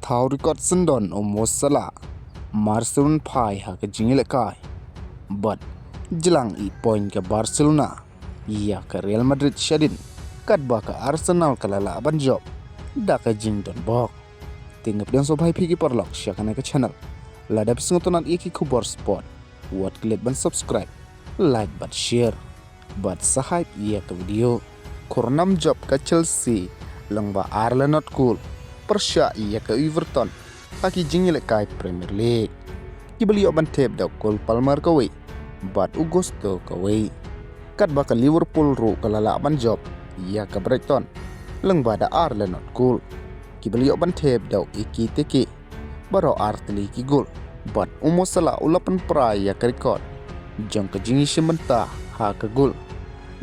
thau record sendon mosala Marcelon phai ha ka jingile kai but jelang i point ke Barcelona ia ke Real Madrid shadin kat ba ka Arsenal kalala ban job da ka jing don bok tingap dan so bhai phiki parlok syakana ka channel lada pisungutunan iki kubor sport wat klik ban subscribe like but share but sahype ia ke video kornam job ka Chelsea langba Arsenal not cool persya ia ke Everton taki jingile kai Premier League kibeli oban tep da Cole Palmer kawe but Augusto kawe kat ba ka Liverpool ru kalala ban job ia ke Brighton langba da Arsenal not cool kibeli oban tep da iki teke baro artli ki gol but umosala ulapan pra ya ke record jang ke jingi shimenta ha ke gol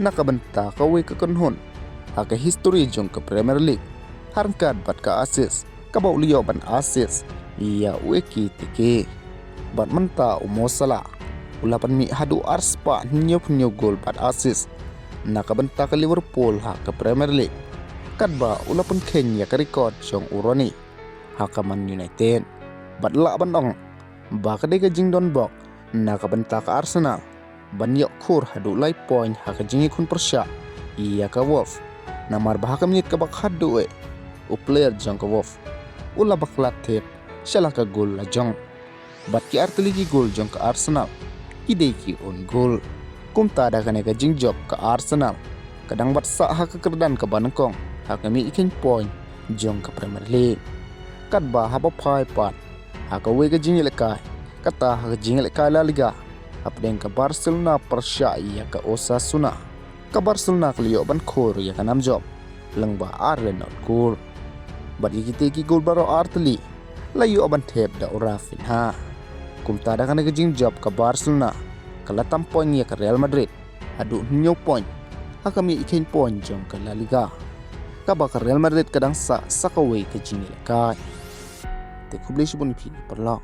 nakabenta kawe ke konhon ha ke history jong ke Premier League harkat bat ka assist kabau liyo ban assist ia weki teke bat menta umosala ulapan mi hadu arspa nyo gol bat assist nakabenta ke Liverpool ha ke Premier League kadba ulapan Kenya ke record jong uroni ha ke Man United bat la bandong ba ka dega jing don bok nakabenta ke Arsenal ban yok kur hadu lai point ha ke jingi kun persya ia ke Wolf namar bahaka menit ke bak hadu player jong ke Wolf ula baklat tep syala ka gol la jong bat ki artili ki gol jong ke Arsenal kidei ki on gol kumta da kane ka jing job ke Arsenal kadang bat sa ha ke kerdan ke Banengkong ha kami ikin point jong ke Premier League kat ba ha ba phai pat ha ka we ka jing lekai kata ha ka jing lekai La Liga apdeng ke Barcelona persya ya ke Osasuna ke Barcelona kliyo ban khor ya kanam job langba Arsenal gol bat ikite ki gol baro artli layu aban tep da urafin ha kumta da kana jing job ke Barcelona kala tam point ya ke Real Madrid adu nyo point ha kami ikin point jong ke La Liga ka ba ke Real Madrid kadang sa sakawe ke jing lekai te kublish bun pi perla